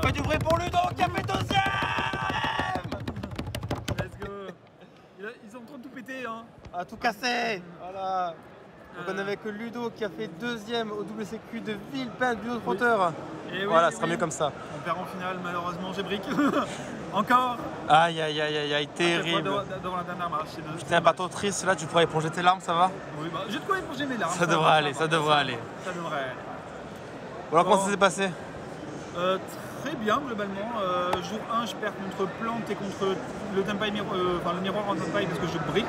fait du bruit pour Ludo qui a fait deuxième. Let's go. Ils sont en train de tout péter, hein. À tout casser. Voilà. Donc on avait que Ludo qui a fait deuxième au WCQ de Villepinte du Haut-Trotteur. Oui. Voilà, ce sera mieux comme ça. On perd en finale, malheureusement, j'ai brique. Encore. Aïe, aïe, aïe, aïe, aïe, terrible. Devant la dernière marche. Putain, pas trop triste, là tu pourrais éponger tes larmes, ça va? Oui, bah, j'ai de quoi éponger mes larmes. Ça devrait aller, ça devrait aller. Ça devrait aller. Alors comment ça s'est passé? Très bien, globalement. Jour 1, je perds contre Plante et contre le Tempai, le miroir en Tempai parce que je brique.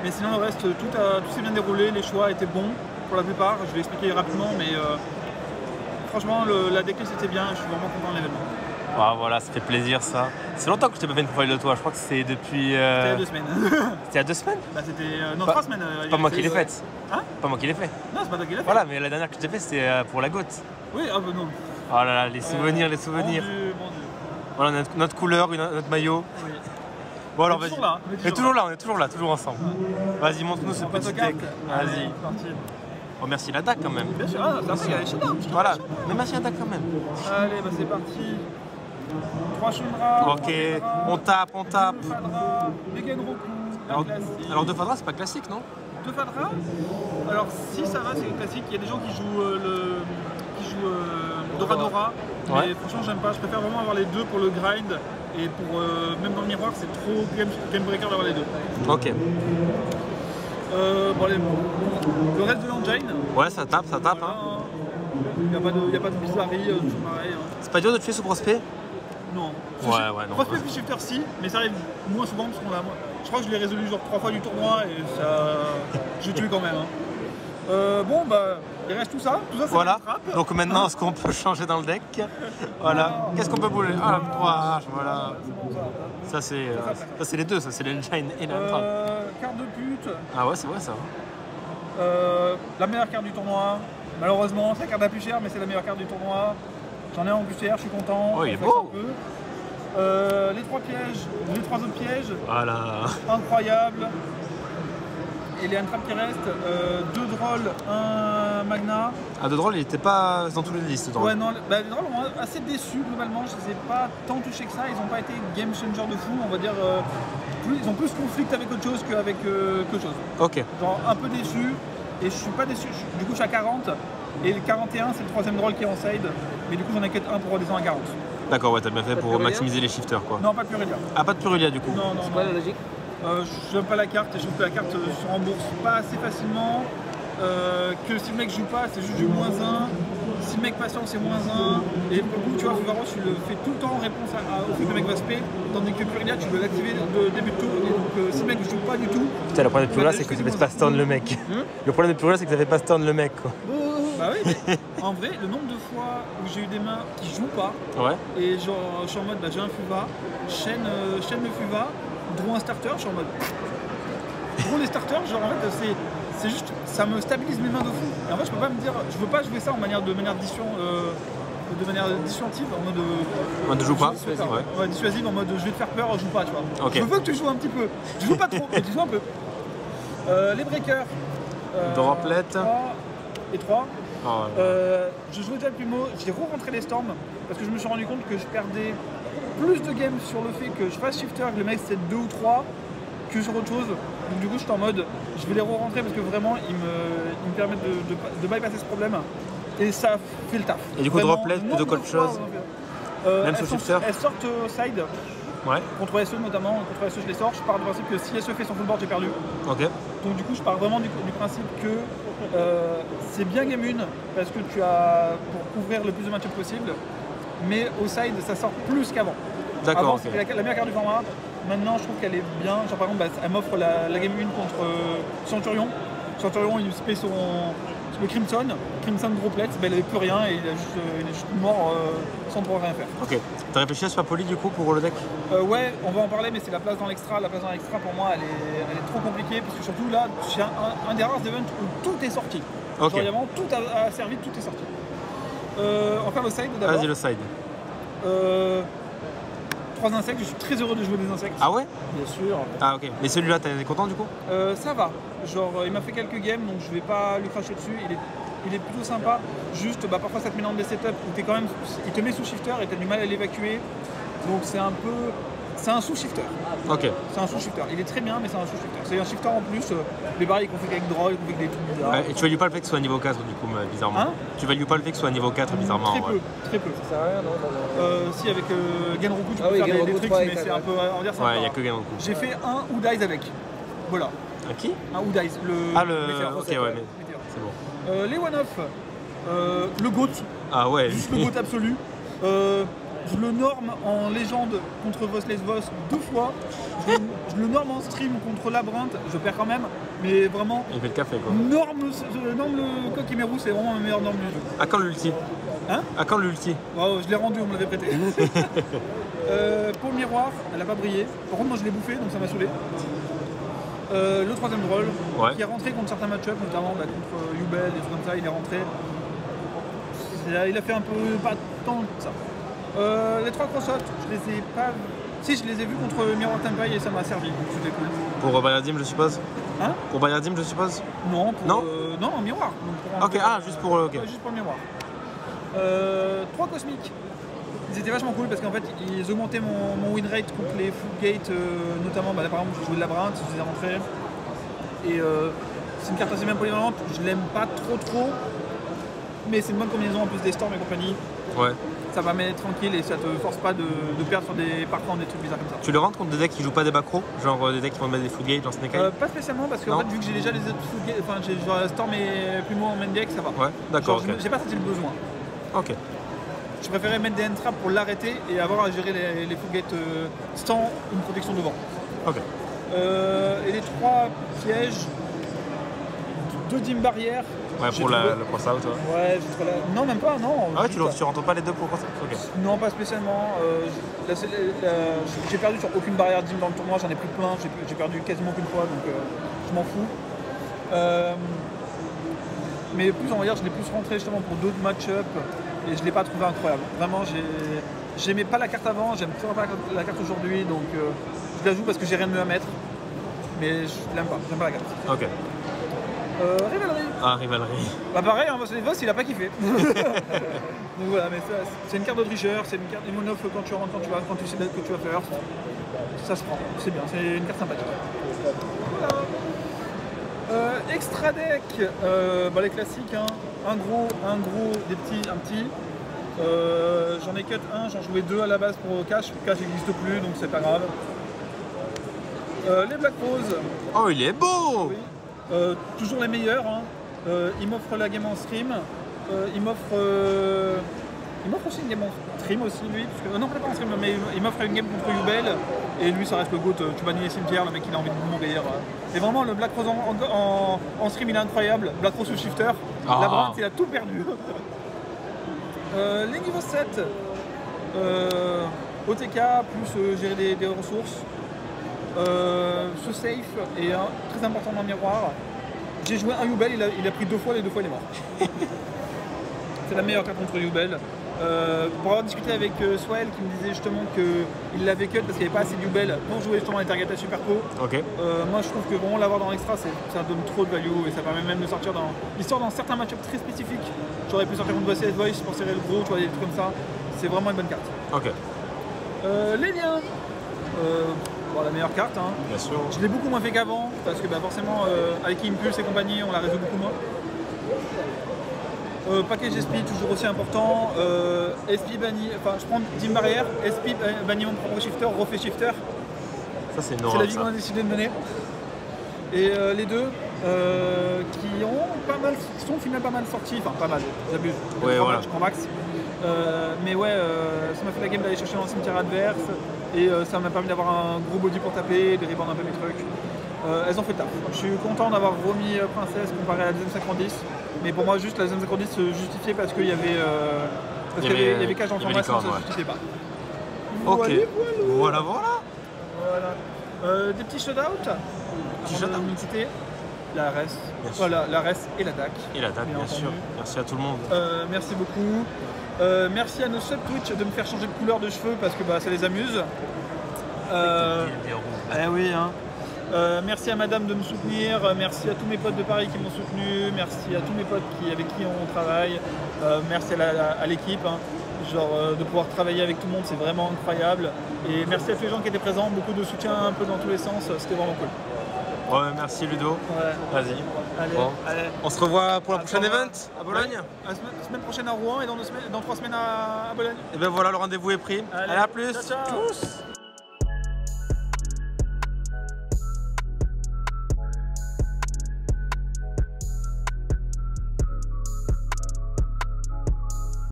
Mais sinon, le reste, tout s'est bien déroulé, les choix étaient bons pour la plupart. Je vais expliquer rapidement, mais franchement, la déclisse était bien, je suis vraiment content de l'événement. Ah, voilà, ça fait plaisir ça. C'est longtemps que je t'ai pas fait une profile de toi, je crois que c'est depuis... C'était il y a 2 semaines. C'était il y a 2 semaines? Bah, c'était... non, 3 semaines. Pas moi qui l'ai faite. Hein? Pas moi qui l'ai fait. Non, c'est pas toi qui l'as fait. Voilà, mais la dernière que je t'ai fait, c'était pour la goutte. Oui, ah bah non. Oh là là, les souvenirs, les souvenirs. Mon Dieu. Voilà, notre couleur, notre maillot. Oui. Bon alors On est vas-y. toujours là, On est toujours là, toujours ensemble. Vas-y, montre-nous ce petit deck. Vas-y. Oh, merci la DAC quand même. Bien sûr, il y a les Shadowns. Voilà, mais merci la DAC quand même. Allez, bah c'est parti. 3 Shundra. Ok, on tape. 2 Fadra, Megan Roku, la classique. Alors 2 Fadra, c'est pas classique, non? 2 Fadra. Alors si ça va, c'est classique. Il y a des gens qui jouent Doradora. Ouais. Mais franchement, j'aime pas. Je préfère vraiment avoir les deux pour le grind. Et pour même dans le miroir, c'est trop game breaker d'avoir les deux. Ok. Bon, le reste de l'engine. Ouais, ça tape. Voilà, Hein. Il n'y a pas de bizarrerie, toujours pareil. Hein. C'est pas dur de tuer sous prospect? Non. Ouais, non. Prospect puis shifter si, mais ça arrive moins souvent parce qu'on a. Je crois que je l'ai résolu genre 3 fois du tournoi et ça. J'ai tué quand même. Hein. Bon bah il reste tout ça c'est voilà. trappe. Donc maintenant est-ce qu'on peut changer dans le deck? Voilà. Qu'est-ce qu'on peut bouger? Ah, 3H, voilà. Ça c'est les deux, ça c'est l'engine et la trappe. Carte de pute. Ah ouais, c'est vrai ça. La meilleure carte du tournoi. Malheureusement, c'est la carte la plus chère, mais c'est la meilleure carte du tournoi. J'en ai en plus cher, je suis content. Oh, il est beau. Les 3 pièges, les 3 autres pièges. Voilà. Incroyable. Et les untraps qui restent, 2 drôles, 1 magna. Ah, de drôle, il était pas dans toutes les listes. Ouais, non, bah, les drôles m'ont assez déçu globalement. Je les ai pas tant touchés que ça. Ils n'ont pas été game changer de fou, on va dire. Ils ont plus conflict avec autre chose qu'avec quelque chose. Ok. Genre un peu déçu. Et je suis pas déçu. Du coup, je suis à 40. Et le 41, c'est le 3ème drôle qui est en side. Mais du coup, j'en ai qu'un pour redescendre à 40. D'accord, ouais, t'as bien fait pour maximiser les shifters quoi. Non, pas de Purelia. Ah, pas de Purelia du coup. Non. C'est quoi la logique? J'aime pas la carte et je trouve que la carte se rembourse pas assez facilement. Que si le mec joue pas, c'est juste du -1. Si le mec patiente, c'est -1. Et pour le coup, tu vois, Fuvaro, tu le fais tout le temps en réponse au fait que le mec va spé. Tandis que Purelia, tu peux l'activer de début de tour. Et donc, si le mec joue pas du tout. Putain, le problème de Purelia, c'est que ça fait pas stun le mec. Le problème de Purelia, c'est que ça fait pas stun le mec quoi. Bah oui, mais en vrai, le nombre de fois où j'ai eu des mains qui jouent pas. Ouais. Et genre, je suis en mode, bah, j'ai un Fuva, chaîne le Fuva, draw un starter, je suis en mode. Draw les starters, genre en fait, c'est juste, ça me stabilise mes mains de fou. Et en fait, je peux pas me dire, je veux pas jouer ça de manière dissuasive, en mode. Moi, ne joue pas. Ouais, dissuasive, en mode je vais te faire peur, joue pas, tu vois. Okay. Je veux que tu joues un petit peu. Tu joues pas trop, mais tu joues un peu. Les breakers. Droplet. 3. Oh, Je jouais déjà le Plumeau, j'ai re-rentré les Storms parce que je me suis rendu compte que je perdais plus de games sur le fait que je fasse shifter, que le mec c'est 2 ou 3 que sur autre chose. Donc du coup j'étais en mode je vais les re-rentrer parce que vraiment ils me permettent de bypasser ce problème et ça fait le taf. Et du coup vraiment, droplet plutôt qu'autre chose même sur shifter. Elles sortent side. Ouais. Contre SE notamment, contre SE je les sors, je pars du principe que si SE fait son full board j'ai perdu. Ok. Donc du coup je pars vraiment du principe que c'est bien game 1 parce que tu as pour couvrir le plus de match possible, mais au side ça sort plus qu'avant. D'accord. Avant c'était la meilleure carte du format, maintenant je trouve qu'elle est bien, genre par exemple elle m'offre la game 1 contre Centurion. Centurion il spé le Crimson Droplet, il avait plus rien et il est juste mort sans pouvoir rien faire. Ok. T'as réfléchi à ce poli du coup pour le deck? Ouais, on va en parler, mais c'est la place dans l'extra. La place dans l'extra pour moi elle est trop compliquée parce que surtout là, c'est un des rares events où tout est sorti. Ok. Genre vraiment tout a servi, tout est sorti. On va faire le side d'abord. Vas-y le side. 3 insectes, je suis très heureux de jouer des insectes. Ah ouais? Bien sûr. Ah ok. Mais celui-là, t'es content du coup? Ça va. Genre il m'a fait quelques games donc je vais pas lui cracher dessus. il est plutôt sympa. Juste, parfois ça te met dans des setups où t'es quand même, il te met sous shifter et t'as du mal à l'évacuer. Donc c'est un peu, c'est un sous-shifter. Ok. C'est un sous-shifter. Il est très bien, mais c'est un sous-shifter. C'est un shifter en plus. Les barils qu'on fait avec droll, qu'on fait avec des trucs bizarres. Ouais, et tu values pas le fait que ce soit niveau 4 du coup, bizarrement. Hein? Tu values pas le fait que ce soit niveau 4 bizarrement. Très ouais. peu, très peu. Ça sert à rien, non? Si, avec Genroku, tu Ah peux oui, faire des Genroku trucs, 3 mais est c'est un peu, on va dire, Ouais, il n'y a sympa. que Genroku. J'ai fait un Udize avec. Voilà, À qui? un Udize. Ah, le. Météor. Ok, ouais, mais Météor. c'est bon. Les one-off, le GOAT, Ah ouais, juste le GOAT absolu. Je le norme en légende contre Vosless Voss 2 fois. Je le norme en stream contre Labyrinthe, je perds quand même, mais vraiment, il fait le café quoi. norme le coq Imeru, c'est vraiment ma meilleure norme du jeu. À quand l'ulti? Hein? À quand l'ulti? Oh, je l'ai rendu, on me l'avait prêté. Pour le miroir, elle a pas brillé. Par contre, moi je l'ai bouffé, donc ça m'a saoulé. Le troisième rôle, Ouais. qui est rentré contre certains match-ups, notamment contre Yubel, des trucs comme ça, il est rentré. Il a fait un peu pas tant que ça. Les 3 cross-out, je les ai pas. Si, je les ai vus contre Mirror Tempai et ça m'a servi, donc c'était cool. Pour Bayardim, je suppose? Hein? Pour Bayardim, je suppose? Non, pour, Non non, en miroir. Donc pour Ok, ah, juste pour. Ok. Ouais, juste pour le miroir. 3 cosmiques. Ils étaient vachement cool parce qu'en fait ils augmentaient mon win rate contre les full gate, notamment là, par exemple je jouais de Labyrinthe, je les ai rentrés. Et c'est une carte assez bien polyvalente, je l'aime pas trop, mais c'est une bonne combinaison en plus des storms et compagnie. Ouais. Ça va mettre tranquille et ça te force pas de perdre sur des parcours, des trucs bizarres comme ça. Tu le rentres contre des decks qui jouent pas des macros? Genre des decks qui vont mettre des foot gate, genre Snake Eye? Pas spécialement parce que Non. en fait, vu que j'ai déjà les autres full gate, enfin j'ai genre Storm et Plumeau en main deck, ça va. Ouais, d'accord, Genre, ok. j'ai pas senti le besoin. Ok. Je préférais mettre des end traps pour l'arrêter et avoir à gérer les full gate sans une protection devant. Ok. Et les 3 pièges, 2 dim barrières. Ouais, J'ai pour trouvé- le cross-out, ouais. Ouais, j'ai trouvé non, même pas, non. Ah ouais, juste- tu rentres pas les deux pour cross-out? Ok. Non, pas spécialement. J'ai perdu sur aucune barrière dim dans le tournoi, j'en ai plus plein, j'ai perdu quasiment qu'une fois, donc je m'en fous. Mais plus, on va dire, je l'ai plus rentré justement pour d'autres match-up et je l'ai pas trouvé incroyable. Vraiment, j'aimais pas la carte avant, j'aime toujours pas la carte aujourd'hui, donc je la joue parce que j'ai rien de mieux à mettre. Mais je l'aime pas, j'aime pas la carte. Ok. Rivalry. Ah, Rivalry. Bah pareil, hein, les Voss il a pas kiffé. Donc voilà, mais c'est une carte de tricheur, c'est une carte de monof quand tu rentres, quand tu sais que tu vas faire. Ça se prend, c'est bien, c'est une carte sympathique. Voilà. Extra deck, les classiques, hein. Un gros, des petits, un petit. J'en ai cut un, j'en jouais 2 à la base pour Cash. Cash n'existe plus donc c'est pas grave. Les Black Rose. Oh, il est beau! Oui. Toujours les meilleurs. Hein. Il m'offre la game en stream. Il m'offre aussi une game en stream aussi lui. Parce que, non, pas en stream, mais il m'offre une game contre Yubel. Et lui, ça reste le GOAT. Tu bannis les cimetières, le mec il a envie de mourir. Et vraiment, le Black Rose en stream il est incroyable. Black Rose sous shifter. Ah. La Brante, il a tout perdu. Les niveaux 7. OTK plus gérer des ressources. Ce safe est très important dans le miroir. J'ai joué un Yubel, il a pris 2 fois, les 2 fois il est mort. C'est la meilleure carte contre Yubel. Pour avoir discuté avec Swell qui me disait justement qu'il l'avait cut parce qu'il n'y avait pas assez de Yubel pour jouer justement les targets à Superco. Ok. Moi je trouve que vraiment l'avoir dans l'extra ça donne trop de value et ça permet même de sortir dans certains match-ups très spécifiques. J'aurais pu sortir contre Voice Voice pour serrer le gros, tu vois, des trucs comme ça. C'est vraiment une bonne carte. Ok. Les liens. La meilleure carte. Hein. Bien sûr. Je l'ai beaucoup moins fait qu'avant, parce que forcément, avec Impulse et compagnie, on la résout beaucoup moins. Package SP, toujours aussi important. SP banni, enfin je prends Dim Barrière, SP banni mon propre shifter, refait shifter. Ça, c'est une C'est horreur, la vie ça. qu'on a décidé de mener. Et les deux, qui ont pas mal, sont finalement pas mal sortis, enfin pas mal, j'abuse. Ouais, voilà. Je prends max. Mais ouais, ça m'a fait la game d'aller chercher dans le cimetière adverse et ça m'a permis d'avoir un gros body pour taper, de rebound un peu mes trucs. Elles ont fait le taf. Je suis content d'avoir remis Princesse comparé à la deuxième 50, mais pour moi juste la deuxième 50 se justifiait parce qu'il y avait il y avait Cage en il y avait formation, ça licorne, ne ouais. justifiait pas. Ok. Voilà. Voilà. Des petits shout-outs. shout-out. Avant de citer la RES. Bien sûr. Voilà, la RES et la DAC. Et la date, bien entendu. sûr. Merci à tout le monde. Merci beaucoup. Merci à nos sub Twitch de me faire changer de couleur de cheveux parce que ça les amuse. Eh oui, hein. Merci à madame de me soutenir, merci à tous mes potes de Paris qui m'ont soutenu, merci à tous mes potes avec qui on travaille, merci à l'équipe. Hein. De pouvoir travailler avec tout le monde, c'est vraiment incroyable. Et merci à tous les gens qui étaient présents, beaucoup de soutien un peu dans tous les sens, c'était vraiment cool. Ouais, merci Ludo. Ouais. Vas-y. Allez, Bon. allez. On se revoit pour la prochaine event à Bologne. Ouais. La semaine prochaine à Rouen et dans 3 semaines à Bologne. Et ben voilà, le rendez-vous est pris. Allez, à plus. Ciao, ciao. Tchuss.